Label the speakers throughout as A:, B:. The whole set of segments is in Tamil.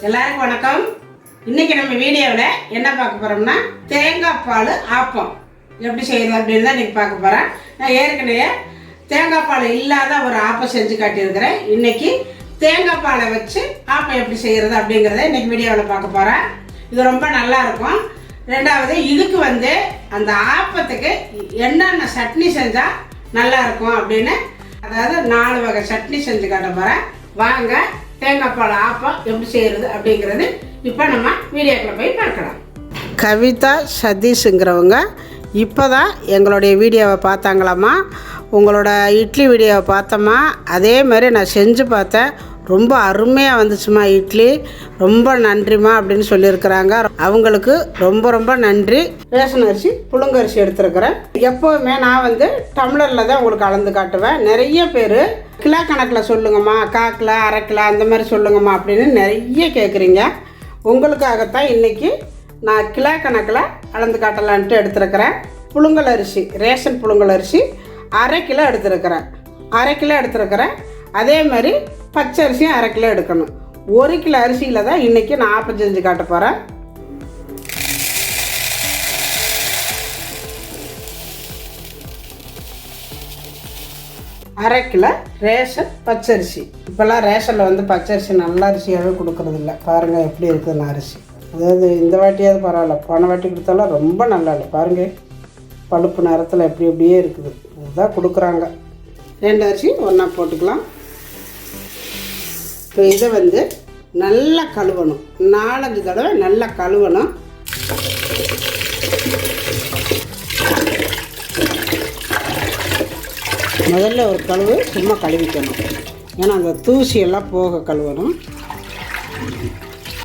A: எல்லாருக்கும் வணக்கம். இன்னைக்கு நம்ம வீடியோவில் என்ன பார்க்க போறோம்னா தேங்காய் பால் ஆப்பம் எப்படி செய்யறது அப்படின்னு தான் இன்னைக்கு பார்க்க போறேன். நான் ஏற்கனவே தேங்காய் பால் இல்லாத ஒரு ஆப்பம் செஞ்சு காட்டியிருக்கிறேன். இன்னைக்கு தேங்காய் பாலை வச்சு ஆப்பம் எப்படி செய்யறது அப்படிங்கிறத இன்னைக்கு வீடியோவில் பார்க்க போறேன். இது ரொம்ப நல்லா இருக்கும். ரெண்டாவது இதுக்கு அந்த ஆப்பத்துக்கு என்னென்ன சட்னி செஞ்சால் நல்லா இருக்கும் அப்படின்னு அதாவது 4 வகை சட்னி செஞ்சு காட்ட போகிறேன். வாங்க தேங்காய் பால் ஆப்பம் எப்படி செய்கிறது அப்படிங்கிறது இப்போ நம்ம வீடியோக்குள்ள போய் பார்க்கலாம். கவிதா சதீஷுங்கிறவங்க இப்போ தான் எங்களுடைய வீடியோவை பார்த்தாங்களாம்மா. உங்களோட இட்லி வீடியோவை பார்த்தோம்மா, அதே மாதிரி நான் செஞ்சு பார்த்தேன். ரொம்ப அருமையாக வந்துச்சுமா இட்லி, ரொம்ப நன்றிம்மா அப்படின்னு சொல்லியிருக்கிறாங்க. அவங்களுக்கு ரொம்ப ரொம்ப நன்றி. ரேஷன் அரிசி புழுங்கரிசி எடுத்துருக்கிறேன். எப்போவுமே நான் டம்ளரில் தான் உங்களுக்கு அளந்து காட்டுவேன். நிறைய பேர் கிலோ கணக்கில் சொல்லுங்கம்மா, 1/4 கிலோ 1/2 கிலோ அந்த மாதிரி சொல்லுங்கம்மா அப்படின்னு நிறைய கேட்குறீங்க. உங்களுக்காகத்தான் இன்றைக்கி நான் கிலோ கணக்கில் அளந்து காட்டலான்ட்டு எடுத்துருக்கிறேன். புழுங்கல் அரிசி, ரேஷன் புழுங்கல் அரிசி 1/2 கிலோ எடுத்துருக்கிறேன். 1/2 கிலோ எடுத்துருக்கிறேன். அதே மாதிரி பச்சை அரிசியும் 1/2 கிலோ எடுக்கணும். 1 கிலோ அரிசியில் தான் இன்றைக்கி நான் ஆப்பம் செஞ்சு காட்ட போகிறேன். அரை கிலோ ரேஷன் பச்சரிசி. இப்போல்லாம் ரேஷனில் பச்சரிசி நல்ல அரிசியாகவே கொடுக்குறது இல்லை. பாருங்கள் எப்படி இருக்குதுன்னு அரிசி. அதாவது இந்த வாட்டியாவது பரவாயில்ல, போன வாட்டி கொடுத்தாலும் ரொம்ப நல்லா இல்லை. பாருங்கள் பழுப்பு நேரத்தில் எப்படி எப்படியே இருக்குது. இதுதான் கொடுக்குறாங்க. 2 அரிசி ஒன்றா போட்டுக்கலாம். இப்போ இதை நல்லா கழுவணும். 4-5 தடவை நல்லா கழுவணும். முதல்ல ஒரு கழுவு சும்மா கழுவிக்கணும். ஏன்னா அந்த தூசியெல்லாம் போக கழுவணும்.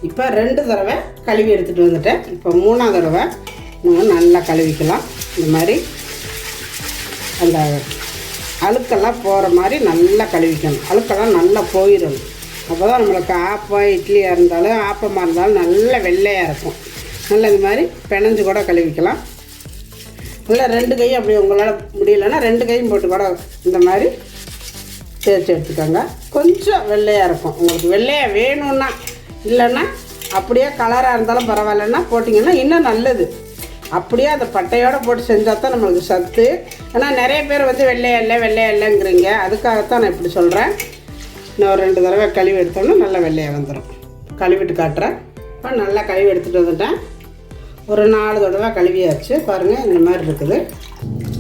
A: இப்போ 2 தடவை கழுவி எடுத்துகிட்டு வந்துட்டேன். இப்போ 3ஆவது தடவை நல்லா கழுவிக்கலாம். இந்த மாதிரி அந்த அழுக்கெல்லாம் போகிற மாதிரி நல்லா கழுவிக்கணும். அழுக்கெல்லாம் நல்லா போயிடணும். அப்போ தான் நம்மளுக்கு ஆப்பம் இட்லியாக இருந்தாலும் ஆப்பமாக இருந்தாலும் நல்ல வெள்ளையாக இருக்கும். நல்லா இந்த மாதிரி பிணைஞ்சு கூட கழுவிக்கலாம். நல்லா 2 கையும் அப்படி உங்களால் முடியலைன்னா 2 கையும் போட்டு கூட இந்த மாதிரி தேய்ச்சி எடுத்துக்கோங்க. கொஞ்சம் வெள்ளையாக இருக்கும். உங்களுக்கு வெள்ளையாக வேணும்னா, இல்லைன்னா அப்படியே கலராக இருந்தாலும் பரவாயில்லன்னா போட்டிங்கன்னா இன்னும் நல்லது. அப்படியே அந்த பட்டையோடு போட்டு செஞ்சால் தான் நம்மளுக்கு சத்து. ஏன்னா நிறைய பேர் வெள்ளையாக இல்லைங்கிறீங்க. அதுக்காகத்தான் நான் இப்படி சொல்கிறேன். இன்னும் ஒரு 2 தடவை கழுவி எடுத்தோன்னா நல்லா வெள்ளையாக வந்துடும். கழுவிட்டு காட்டுறேன். இப்போ நல்லா கழுவி எடுத்துகிட்டு வந்துட்டேன். ஒரு 4 தடவை கழுவியாச்சு. பாருங்கள் இந்த மாதிரி இருக்குது.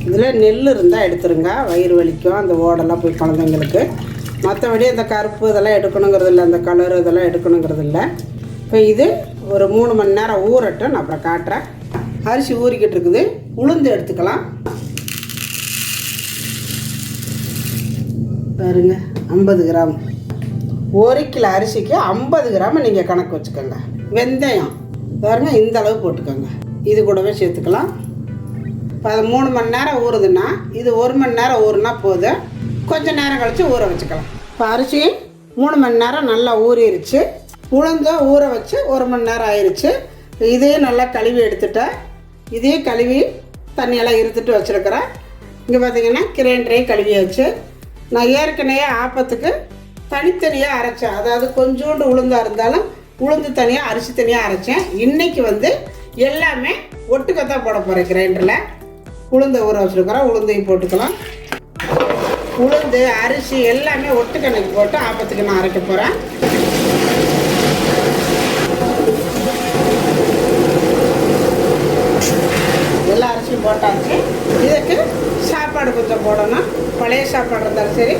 A: இதில் நெல் இருந்தால் எடுத்துருங்க. வயிறு வலிக்கும், அந்த ஓடெல்லாம் போய் குழந்தைங்களுக்கு. மற்றபடி அந்த கருப்பு இதெல்லாம் எடுக்கணுங்கிறது இல்லை, அந்த கலரு இதெல்லாம் எடுக்கணுங்கிறது இல்லை. இப்போ இது ஒரு 3 மணி நேரம் ஊறட்டும். நான் அப்புறம் காட்டுறேன். அரிசி ஊறிக்கிட்டு இருக்குது. உளுந்து எடுத்துக்கலாம். பாருங்க 50 கிராம். 1 கிலோ அரிசிக்கு 50 கிராம் நீங்கள் கணக்கு வச்சுக்கோங்க. வெந்தயம் பாருங்க இந்த அளவு போட்டுக்கோங்க. இது கூடவே சேர்த்துக்கலாம். இப்போ அது 3 மணி நேரம் ஊறுதுன்னா இது 1 மணி நேரம் ஊறுனா போதும். கொஞ்சம் நேரம் கழித்து ஊற வச்சுக்கலாம். இப்போ அரிசி 3 மணி நேரம் நல்லா ஊறிடுச்சு. உளுந்தும் ஊற வச்சு 1 மணி நேரம் ஆயிடுச்சு. இதையும் நல்லா கழுவி எடுத்துட்டேன். இதையும் கழுவி தண்ணியெல்லாம் இருத்துட்டு வச்சுருக்கிறேன். இங்கே பார்த்தீங்கன்னா கிரைண்டரையும் கழுவியாச்சு. நான் ஏற்கனவே ஆப்பத்துக்கு தனித்தனியாக அரைச்சேன். அதாவது கொஞ்சோண்டு உளுந்தாக இருந்தாலும் உளுந்து தனியாக அரிசி தனியாக அரைச்சேன். இன்றைக்கி எல்லாமே ஒட்டுக்கத்தான் போட போகிறேன். கிரைண்டரில் உளுந்தை ஊற வச்சுருக்கிறேன். உளுந்தையும் போட்டுக்கலாம். உளுந்து அரிசி எல்லாமே ஒட்டுக்கணக்கு போட்டு ஆப்பத்துக்கு நான் அரைக்க போகிறேன். எல்லா அரிசியும் போட்டாச்சு. இதுக்கு சாப்பாடு கொஞ்சம் போடணும். பழைய சாப்பாடு இருந்தாலும் சரி,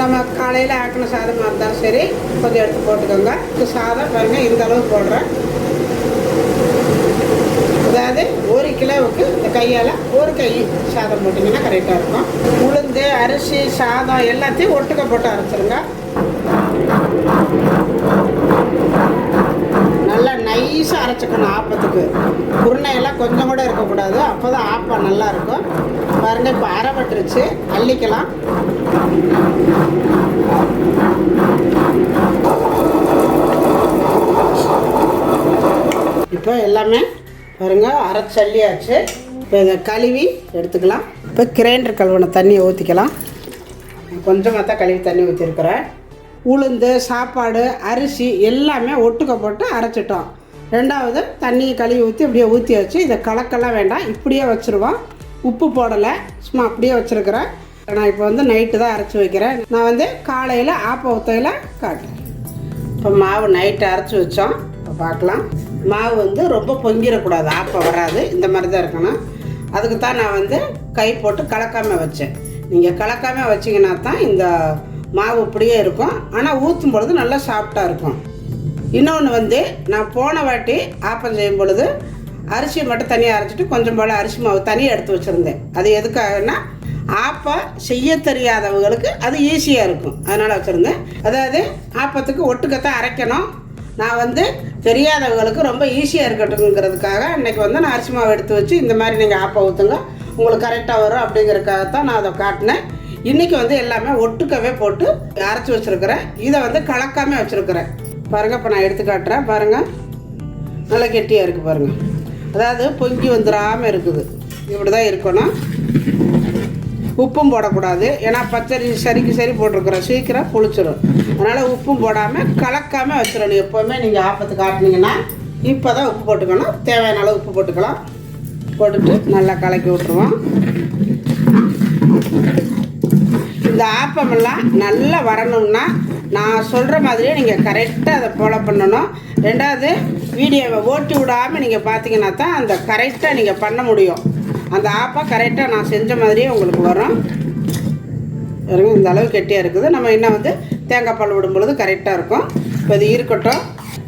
A: நம்ம காலையில் ஆக்கின சாதமாக இருந்தாலும் சரி, கொஞ்சம் எடுத்து போட்டுக்கோங்க. சாதம் பாருங்கள் இந்த அளவு போடுறேன். அதாவது 1 கிலோவுக்கு இந்த கையால் 1 கை சாதம் போட்டிங்கன்னா கரெக்டாக இருக்கும். உளுந்து அரிசி சாதம் எல்லாத்தையும் ஒட்டுக்க போட்டு அரைச்சிருங்க. நல்லா நைஸாக அரைச்சிக்கணும். ஆப்பத்துக்கு குருணையெல்லாம் கொஞ்சம் கூட இருக்கக்கூடாது. அப்போ தான் ஆப்பம் நல்லாயிருக்கும். பாருங்கள் இப்போ அரைப்பட்டுருச்சு. அள்ளிக்கலாம். இப்போ எல்லாமே பாருங்கள் அரைச்சல்லியாச்சு. இப்போ இதை கழுவி எடுத்துக்கலாம். இப்போ கிரைண்டர் கழுவின தண்ணியை ஊற்றிக்கலாம். கொஞ்சமாக தான் கழுவி தண்ணி ஊற்றிருக்கிறேன். உளுந்து சாப்பாடு அரிசி எல்லாமே ஒட்டுக்க போட்டு அரைச்சிட்டோம். ரெண்டாவது தண்ணியை கழுவி ஊற்றி அப்படியே ஊற்றி வச்சு இதை கலக்கெல்லாம் வேண்டாம், இப்படியே வச்சுருவோம். உப்பு போடலை, சும்மா அப்படியே வச்சுருக்கிறேன். நான் இப்போ நைட்டு தான் அரைச்சி வைக்கிறேன். நான் காலையில் ஆப்ப ஊற்றையில் காட்டுறேன். இப்போ மாவு நைட்டு அரைச்சி வச்சோம். இப்போ பார்க்கலாம். மாவு ரொம்ப பொங்கிடக்கூடாது, ஆப்பம் வராது, இந்த மாதிரி தான் இருக்கணும். அதுக்கு தான் நான் கை போட்டு கலக்காமல் வச்சேன். நீங்கள் கலக்காமல் வச்சிங்கன்னா தான் இந்த மாவு இப்படியே இருக்கும், ஆனால் ஊற்றும் பொழுது நல்லா சாஃப்டாக இருக்கும். இன்னொன்று நான் போன வாட்டி ஆப்பம் செய்யும் பொழுது அரிசியை மட்டும் தனியாக அரைச்சிட்டு கொஞ்சம் போல் அரிசி மாவு தனியாக எடுத்து வச்சுருந்தேன். அது எதுக்காகனா ஆப்பம் செய்ய தெரியாதவங்களுக்கு அது ஈஸியாக இருக்கும், அதனால் வச்சுருந்தேன். அதாவது ஆப்பத்துக்கு ஒட்டுக்கத்தான் அரைக்கணும். நான் தெரியாதவங்களுக்கு ரொம்ப ஈஸியாக இருக்கட்டுங்கிறதுக்காக இன்றைக்கி நான் அரிசி மாவு எடுத்து வச்சு இந்த மாதிரி நீங்கள் ஆப்பம் ஊற்றுங்க, உங்களுக்கு கரெக்டாக வரும் அப்படிங்கிறதுக்காகத்தான் நான் அதை காட்டினேன். இன்றைக்கி எல்லாமே ஒட்டுக்கவே போட்டு அரைச்சி வச்சுருக்கிறேன். இதை கலக்காமல் வச்சுருக்கிறேன். பாருங்கள், இப்போ நான் எடுத்து காட்டுறேன். பாருங்கள், நல்லா கெட்டியாக இருக்குது பாருங்கள். அதாவது பொங்கி வந்துடாமல் இருக்குது, இப்படி தான் இருக்கணும். உப்பும் போடக்கூடாது, ஏன்னா பச்சரி சரிக்கு சரி போட்டிருக்குறோம், சீக்கிரம் புளிச்சிடும். அதனால் உப்பும் போடாமல் கலக்காமல் வச்சிடணும். எப்போவுமே நீங்கள் ஆப்பத்துக்கு காட்டினீங்கன்னா இப்போ தான் உப்பு போட்டுக்கணும். தேவையான அளவு உப்பு போட்டுக்கலாம். போட்டுட்டு நல்லா கலக்கி விட்டுருவோம். இந்த ஆப்பமெல்லாம் நல்லா வரணும்னா நான் சொல்கிற மாதிரியே நீங்கள் கரெக்டாக அதை ஃபாலோ பண்ணணும். ரெண்டாவது வீடியோவை ஓட்டி விடாமல் நீங்கள் பார்த்தீங்கன்னா தான் அந்த கரெக்டாக நீங்கள் பண்ண முடியும். அந்த ஆப்பம் கரெக்டாக நான் செஞ்ச மாதிரியே உங்களுக்கு வரும். இந்த அளவு கெட்டியாக இருக்குது. நம்ம இன்னும் தேங்காய் பால் விடும் பொழுது கரெக்டாக இருக்கும். இப்போ இது இருக்கட்டும்.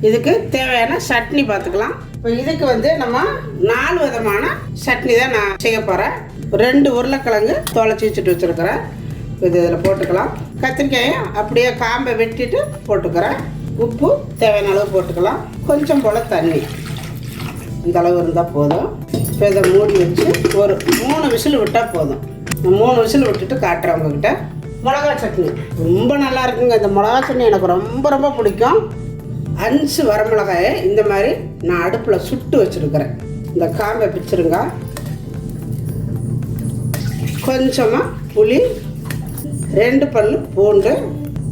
A: இதுக்கு தேவையான சட்னி பார்த்துக்கலாம். இப்போ இதுக்கு நம்ம 4 விதமான சட்னி தான் நான் செய்ய போகிறேன். 2 உருளைக்கிழங்கு தொலைச்சி வச்சுட்டு வச்சுருக்கிறேன். இது இதில் போட்டுக்கலாம். கத்திரிக்காயை அப்படியே காம்பை வெட்டிட்டு போட்டுக்கிறேன். உப்பு தேவையான அளவு போட்டுக்கலாம். கொஞ்சம் போல் தண்ணி, இந்த அளவு இருந்தால் போதும். இப்போ இதை மூடி வச்சு ஒரு 3 விசில் விட்டால் போதும். 3 விசில் விட்டுட்டு காட்டுறேன் உங்ககிட்ட. மிளகா சட்னி ரொம்ப நல்லா இருக்குங்க. இந்த மிளகா சட்னி எனக்கு ரொம்ப ரொம்ப பிடிக்கும். 5 வரமிளகாயை இந்த மாதிரி நான் அடுப்பில் சுட்டு வச்சுருக்கிறேன். இந்த காம்பை பிச்சுருங்க. கொஞ்சமாக புளி, 2 பல் பூண்டு,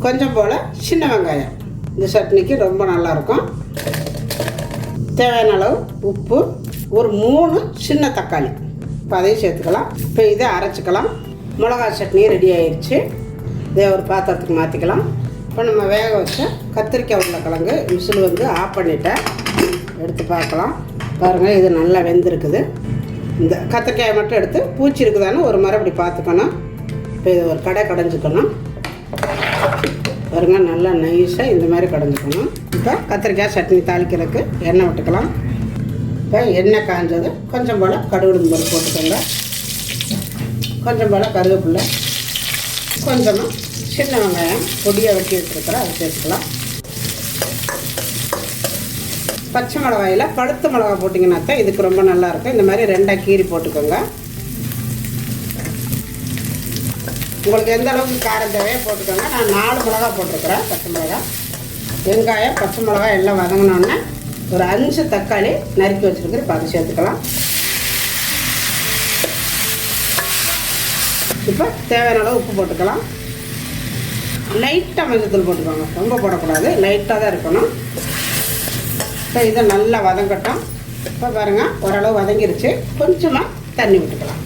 A: கொஞ்சம் போல் சின்ன வெங்காயம். இந்த சட்னிக்கு ரொம்ப நல்லாயிருக்கும். தேவையான அளவு உப்பு, ஒரு 3 சின்ன தக்காளி, இப்போ அதையும் சேர்த்துக்கலாம். இப்போ இதை அரைச்சிக்கலாம். மிளகா சட்னி ரெடி ஆயிடுச்சு. இதை ஒரு பாத்திரத்துக்கு மாற்றிக்கலாம். இப்போ நம்ம வேக வச்ச கத்திரிக்காய் உருளைக்கிழங்கு விசில் ஆஃப் பண்ணிட்டேன். எடுத்து பார்க்கலாம். பாருங்கள், இது நல்லா வெந்திருக்குது. இந்த கத்திரிக்காயை மட்டும் எடுத்து பூச்சி இருக்குதான்னு ஒரு முறை இப்படி பார்த்துக்கணும். இப்போ இது ஒரு கடைஞ்சிக்கணும். பாருங்க, நல்லா நைஸாக இந்த மாதிரி கடைஞ்சிக்கணும். இப்போ கத்திரிக்காய் சட்னி தாளிக்கிறதுக்கு எண்ணெய் விட்டுக்கலாம். இப்போ எண்ணெய் காஞ்சது கொஞ்சம் போல் கடுகு போல் போட்டுக்கோங்க. கொஞ்சம் போல் கருவேப்பிலை, கொஞ்சமாக சின்ன வெங்காயம் பொடியாக வெட்டி வச்சுருக்கிறேன், அதை சேர்த்துக்கலாம். பச்சை மிளகாயில் பழுத்த மிளகா போட்டிங்கன்னா தான் இதுக்கு ரொம்ப நல்லாயிருக்கும். இந்த மாதிரி 2 கீரி போட்டுக்கோங்க. உங்களுக்கு எந்த அளவுக்கு காரம் தேவையோ போட்டுக்கோங்க. நான் 4 மிளகா போட்டிருக்கிறேன், பச்சை மிளகா. வெங்காயம் பச்சை மிளகா எல்லாம் வதங்கினோன்னே ஒரு 5 தக்காளி நறுக்கி வச்சுருக்கிறேன், இப்போ அதை சேர்த்துக்கலாம். இப்போ தேவையான அளவு உப்பு போட்டுக்கலாம். லைட்டாக மஞ்சத்தூள் போட்டுக்கோங்க, ரொம்ப போடக்கூடாது, லைட்டாக தான் இருக்கணும். இப்போ இதை நல்லா வதங்கட்டும். இப்போ பாருங்கள், ஓரளவு வதங்கிருச்சு. கொஞ்சமாக தண்ணி விட்டுக்கலாம்.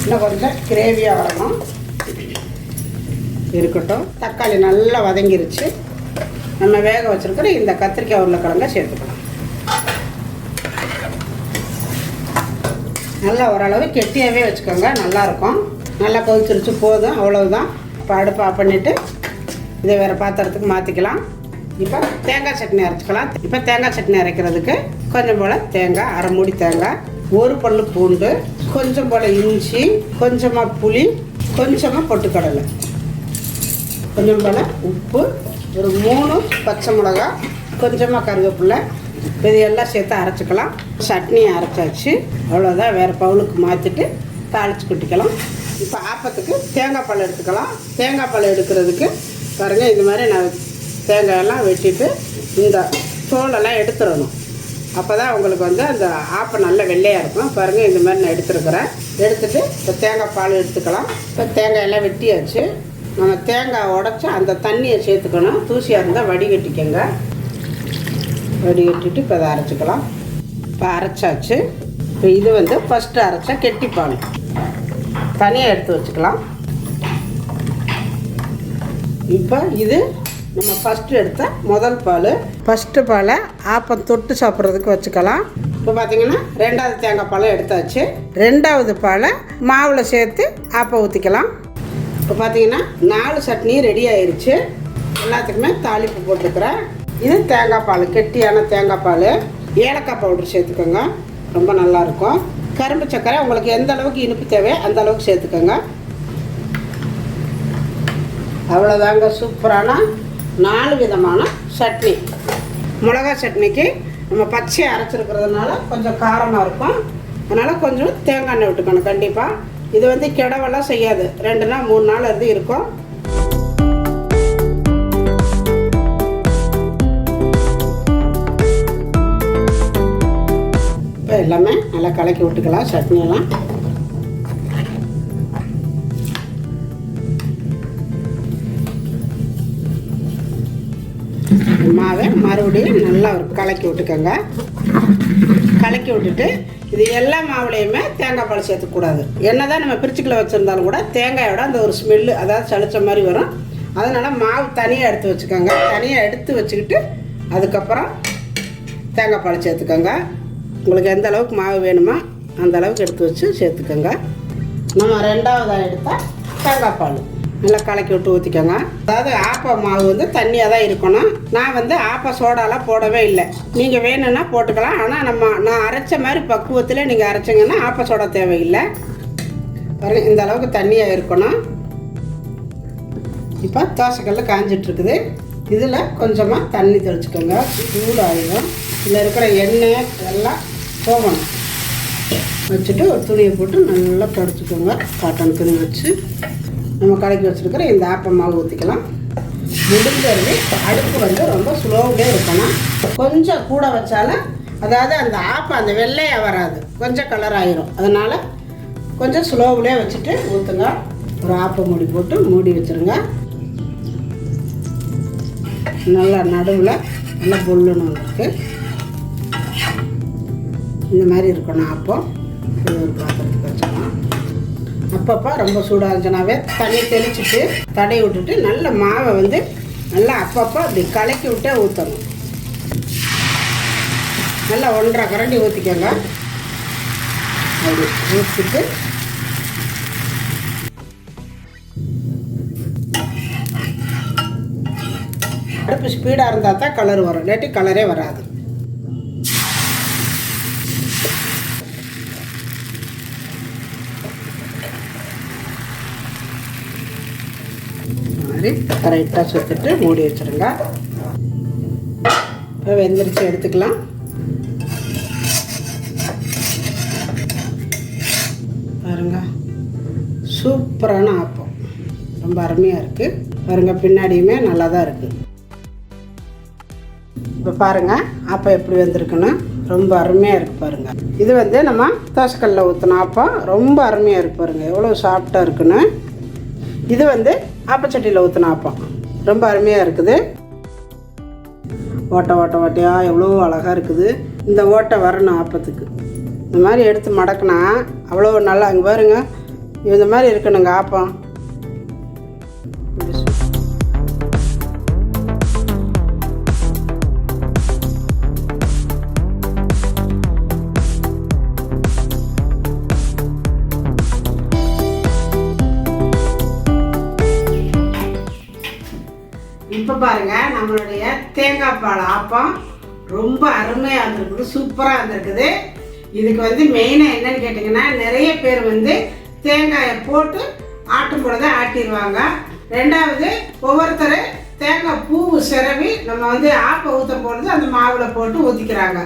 A: இன்னும் கொஞ்சம் கிரேவியாக வரணும். இருக்கட்டும். தக்காளி நல்லா வதங்கிருச்சு. நம்ம வேக வச்சுருக்கிற இந்த கத்திரிக்காய் உருளைக்கிழங்கை சேர்த்துக்கலாம். நல்லா ஓரளவு கெட்டியாகவே வச்சுக்கோங்க, நல்லாயிருக்கும். நல்லா கொதிச்சிருச்சு, போதும், அவ்வளவுதான். இப்போ அடுப்பு ஆஃப் பண்ணிவிட்டு இதை வேறு பாத்திரத்துக்கு மாற்றிக்கலாம். இப்போ தேங்காய் சட்னி அரைச்சிக்கலாம். இப்போ தேங்காய் சட்னி அரைக்கிறதுக்கு கொஞ்சம் போல் தேங்காய், 1/2 மூடி தேங்காய், 1 பல் பூண்டு, கொஞ்சம் போல் இஞ்சி, கொஞ்சமாக புளி, கொஞ்சமாக பொட்டுக்கடலை, கொஞ்சம் போல் உப்பு, ஒரு 3 பச்சை மிளகா, கொஞ்சமாக கருவேப்பிலை, இது எல்லாம் சேர்த்து அரைச்சிக்கலாம். சட்னி அரைச்சாச்சு, அவ்வளோதான். வேறு பவுலுக்கு மாற்றிட்டு தாளித்து கொட்டிக்கலாம். இப்போ ஆப்பத்துக்கு தேங்காய் பால் எடுத்துக்கலாம். தேங்காய் பால் எடுக்கிறதுக்கு பாருங்கள், இந்த மாதிரி நான் தேங்காயெல்லாம் வெட்டிட்டு இந்த தோலெல்லாம் எடுத்துடணும். அப்போ தான் உங்களுக்கு அந்த ஆப்பம் நல்ல வெள்ளையாக இருக்கும். பாருங்கள், இந்த மாதிரி நான் எடுத்துருக்கிறேன். எடுத்துகிட்டு இப்போ தேங்காய் பால் எடுத்துக்கலாம். இப்போ தேங்காயெல்லாம் வெட்டியாச்சு. நம்ம தேங்காய் உடைச்சி அந்த தண்ணியை சேர்த்துக்கணும். தூசியாக இருந்தால் வடிகட்டிக்கங்க. வடிகட்டிட்டு இப்போ அதை அரைச்சிக்கலாம். இப்போ அரைச்சாச்சு. இப்போ இது வந்து ஃபஸ்ட்டு அரைச்சா கெட்டிப்பால் தனியாக எடுத்து வச்சுக்கலாம். இப்போ இது நம்ம ஃபஸ்ட்டு எடுத்த முதல் பால். ஃபஸ்ட்டு பாலை ஆப்பம் தொட்டு சாப்பிட்றதுக்கு வச்சுக்கலாம். இப்போ பார்த்தீங்கன்னா ரெண்டாவது தேங்காய் பாலை எடுத்தாச்சு. ரெண்டாவது பாலை மாவில் சேர்த்து ஆப்பம் ஊற்றிக்கலாம். இப்போ பார்த்தீங்கன்னா 4 சட்னி ரெடி ஆயிடுச்சு. எல்லாத்துக்குமே தாளிப்பு போட்டுக்கிறேன். இது தேங்காய் பால், கெட்டியான தேங்காய் பால். ஏலக்காய் பவுடர் சேர்த்துக்கோங்க, ரொம்ப நல்லாயிருக்கும். கரும்பு சர்க்கரை உங்களுக்கு எந்த அளவுக்கு இனிப்பு தேவையோ அந்த அளவுக்கு சேர்த்துக்கோங்க. அவ்வளோதாங்க, சூப்பரான 4 விதமான சட்னி. மிளகா சட்னிக்கு நம்ம பச்சையை அரைச்சிருக்கிறதுனால கொஞ்சம் காரமாக இருக்கும். அதனால் கொஞ்சம் தேங்காய் எண்ணெய் விட்டுக்கணும் கண்டிப்பாக. இது வந்து கிடவெல்லாம் செய்யாது, 2 நாள் 3 நாள் இருந்து இருக்கும். இப்போ எல்லாமே நல்லா கலக்கி விட்டுக்கலாம் சட்னியெல்லாம். மாவை மறுபடியும் நல்லா கலக்கி விட்டுக்கோங்க. கலக்கி விட்டுட்டு இது எல்லா மாவுலேயுமே தேங்காய் பால் சேர்த்துக்கூடாது. என்ன தான் நம்ம பிரிச்சுக்கில் வச்சுருந்தாலும் கூட தேங்காயோட அந்த ஒரு ஸ்மெல்லு, அதாவது சளிச்ச மாதிரி வரும். அதனால் மாவு தனியாக எடுத்து வச்சுக்கோங்க. தனியாக எடுத்து வச்சுக்கிட்டு அதுக்கப்புறம் தேங்காய் பால் சேர்த்துக்கோங்க. உங்களுக்கு எந்த அளவுக்கு மாவு வேணுமோ அந்த அளவுக்கு எடுத்து வச்சு சேர்த்துக்கோங்க. நம்ம ரெண்டாவதாக எடுத்தால் தேங்காய் பால் நல்லா கலக்கி விட்டு ஊற்றிக்கோங்க. அதாவது ஆப்ப மாவு வந்து தண்ணியாக தான் இருக்கணும். நான் வந்து ஆப்ப சோடாலாம் போடவே இல்லை. நீங்கள் வேணும்னா போட்டுக்கலாம். ஆனால் நான் அரைச்ச மாதிரி பக்குவத்தில் நீங்கள் அரைச்சிங்கன்னா ஆப்ப சோடா தேவையில்லை. பாருங்கள், இந்த அளவுக்கு தண்ணியாக இருக்கணும். இப்போ தோசைக்கல்ல காஞ்சிட்ருக்குது. இதில் கொஞ்சமாக தண்ணி தெளிச்சுக்கோங்க. சூடாகிடும். இதில் இருக்கிற எண்ணெய் எல்லாம் போகணும். வச்சுட்டு ஒரு துணியை போட்டு நல்லா தொடச்சிக்கோங்க. காட்டன் துணி வச்சு நம்ம கலக்கி வச்சுருக்கிற இந்த ஆப்பம் மாவு ஊற்றிக்கலாம். முடிஞ்சது அடுப்பு வந்து ரொம்ப ஸ்லோவிலே இருக்கணும். கொஞ்சம் கூட வச்சாலும் அதாவது அந்த ஆப்பம் அந்த வெள்ளையாக வராது, கொஞ்சம் கலர் ஆகிரும். அதனால் கொஞ்சம் ஸ்லோவிலே வச்சுட்டு ஊற்றுங்க. ஒரு ஆப்பம் மூடி போட்டு மூடி வச்சுருங்க. நல்லா நடுவில் நல்லா பொல்லுன்னு இருக்குது. இந்த மாதிரி இருக்கணும் ஆப்பம். ஒரு பாத்திரத்துக்கு வச்சுக்கலாம். அப்பப்போ ரொம்ப சூடாக இருந்துச்சுனாவே தண்ணி தெளிச்சுட்டு தடவி விட்டுட்டு நல்ல மாவை வந்து நல்லா அப்பப்போ அப்படி கலக்கி விட்டே ஊற்றணும். நல்லா 1.5 கரண்டி ஊற்றிக்கோங்க. அப்படி ஊற்றிட்டு அடுப்பு ஸ்பீடாக இருந்தால் தான் கலர் வரும், இல்லாட்டி கலரே வராது. கரெக்டாக சுற்றிட்டு மூடி வச்சுருங்க. இப்போ வெந்திரிச்சு எடுத்துக்கலாம். பாருங்க, சூப்பரான ஆப்பம், ரொம்ப அருமையாக இருக்குது. பாருங்க, பின்னாடியுமே நல்லா தான் இருக்குது. இப்போ பாருங்கள் ஆப்பம் எப்படி வந்திருக்குன்னு, ரொம்ப அருமையாக இருக்குது பாருங்கள். இது வந்து நம்ம தோசைக்கல்லில் ஊற்றின ஆப்பம் ரொம்ப அருமையாக இருக்குது பாருங்கள், எவ்வளோ சாஃப்டாக இருக்குன்னு. இது வந்து ஆப்பச்சட்டியில் ஊற்றின ஆப்பம் ரொம்ப அருமையாக இருக்குது. ஓட்டையாக எவ்வளோ அழகாக இருக்குது. இந்த ஓட்டை வரணும் ஆப்பத்துக்கு. இந்த மாதிரி எடுத்து மடக்கினா அவ்வளோ நல்லா, அங்கே பாருங்க, இந்த மாதிரி இருக்கணுங்க ஆப்பம். இப்போ பாருங்கள், நம்மளுடைய தேங்காய் பால் ஆப்பம் ரொம்ப அருமையாக இருந்திருக்குது, சூப்பராக இருந்திருக்குது. இதுக்கு வந்து மெயினாக என்னன்னு கேட்டிங்கன்னா, நிறைய பேர் வந்து தேங்காயை போட்டு ஆட்டும் பொழுது ஆட்டிடுவாங்க. ரெண்டாவது, ஒவ்வொருத்தர் தேங்காய் பூ சிரவி நம்ம வந்து ஆப்பம் ஊற்ற பொழுது அந்த மாவில் போட்டு ஊற்றிக்கிறாங்க.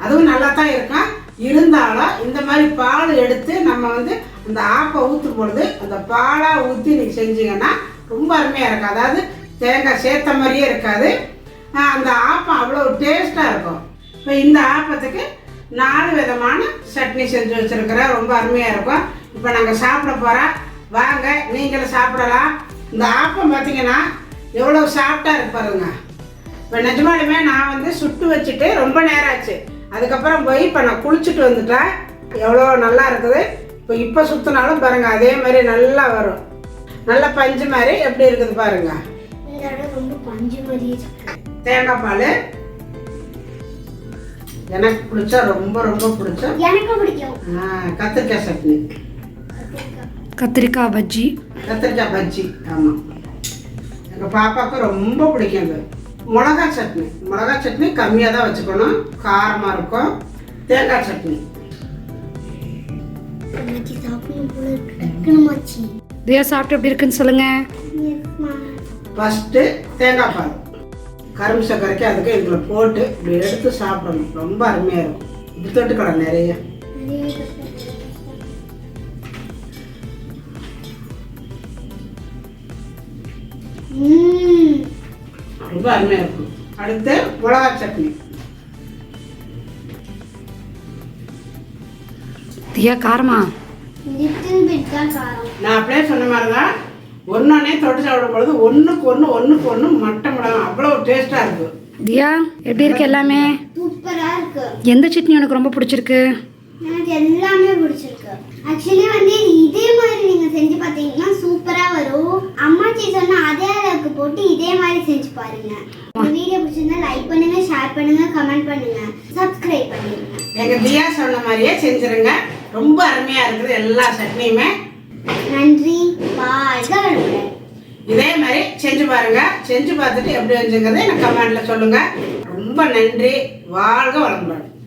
A: அதுவும் நல்லா தான் இருக்கும். இருந்தாலும் இந்த மாதிரி பால் எடுத்து நம்ம வந்து அந்த ஆப்பம் ஊற்றும் பொழுது அந்த பாலாக ஊற்றி நீங்கள் செஞ்சீங்கன்னா ரொம்ப அருமையாக இருக்கும். அதாவது தேங்காய் சேர்த்த மாதிரியே இருக்காது, அந்த ஆப்பம் அவ்வளோ டேஸ்ட்டாக இருக்கும். இப்போ இந்த ஆப்பத்துக்கு 4 விதமான சட்னி செஞ்சு வச்சுருக்கிறேன், ரொம்ப அருமையாக இருக்கும். இப்போ நாங்கள் சாப்பிட போகிறோம், வாங்க நீங்களும் சாப்பிடலாம். இந்த ஆப்பம் பார்த்தீங்கன்னா எவ்வளோ சாஃப்டாக இருக்கு பாருங்க. இப்போ நிஜமாலுமே நான் வந்து சுட்டு வச்சுட்டு ரொம்ப நேரம் ஆச்சு. அதுக்கப்புறம் போய் இப்போ நான் குளிச்சுட்டு வந்துட்டேன். எவ்வளோ நல்லா இருக்குது. இப்போ சுற்றினாலும் பாருங்கள் அதே மாதிரி நல்லா வரும். நல்லா பஞ்சு மாதிரி எப்படி இருக்குது பாருங்க.
B: ரொம்ப பஞ்சு மாதிரி.
A: தேங்காய் பால் எனக்கு பிடிச்சா ரொம்ப ரொம்ப பிடிச்சா.
B: எனக்கு பிடிக்கும்.
A: கத்திரிக்காய் சட்னி,
C: கத்திரிக்காய் பஜ்ஜி.
A: கத்திரிக்காய் பஜ்ஜி ஆமாம், எங்கள் பாப்பாவுக்கு ரொம்ப பிடிக்கும். அது மிளகாய் சட்னி. மிளகாய் சட்னி கம்மியாக தான் வச்சுக்கணும், காரமாக இருக்கும். தேங்காய் சட்னி.
C: தியா சாப்பிட்டு எப்படி இருக்குன்னு சொல்லுங்க.
A: ஃபஸ்ட்டு தேங்காய் பால் கரும்பு சக்கரைக்கு அதுக்கு இதில் போட்டு இப்படி எடுத்து சாப்பிடணும். ரொம்ப அருமையாக இருக்கும். இது தொட்டுக்கடை நிறைய. ரொம்ப அருமையாக இருக்கும். அடுத்து மிளகாய் சட்னி.
C: தியா காரமா?
A: நான் அப்படியே சொன்ன மாதிரி தான் ஒன்னொன்னே தொட்டு சாப்பிடும் பொழுது ஒன்றுக்கு ஒன்று மட்டமிடாம அவ்வளோ டேஸ்ட்டாக இருக்கும்.
C: தியா எப்படி இருக்கு எல்லாமே?
B: சூப்பரா இருக்கு.
C: எந்த சட்னி உனக்கு ரொம்ப பிடிச்சிருக்கு?
B: எனக்கு எல்லாமே பிடிச்சிருக்கு. ஆக்சுவலி வந்து இதே மாதிரி நீங்க செஞ்சு பார்த்தீங்கன்னா சூப்பரா வரும். அம்மாச்சி சொன்ன அதே அளவுக்கு போட்டு இதே மாதிரி செஞ்சு பாருங்க. இந்த வீடியோ பிடிச்சிருந்தா லைக் பண்ணுங்க, ஷேர் பண்ணுங்க, கமெண்ட் பண்ணுங்க, சப்ஸ்கிரைப் பண்ணிடுங்க.
A: எங்கள் தியா சொன்ன மாதிரியே செஞ்சுருங்க. ரொம்ப அருமையாக இருக்குது எல்லா சட்னியுமே.
B: நன்றி. வாழ்க வளமுடன்.
A: இதே மாதிரி செஞ்சு பாருங்க. செஞ்சு பார்த்துட்டு எப்படி வந்துங்கிறத எனக்கு கமெண்ட்ல சொல்லுங்க. ரொம்ப நன்றி. வாழ்க வளமுடன்.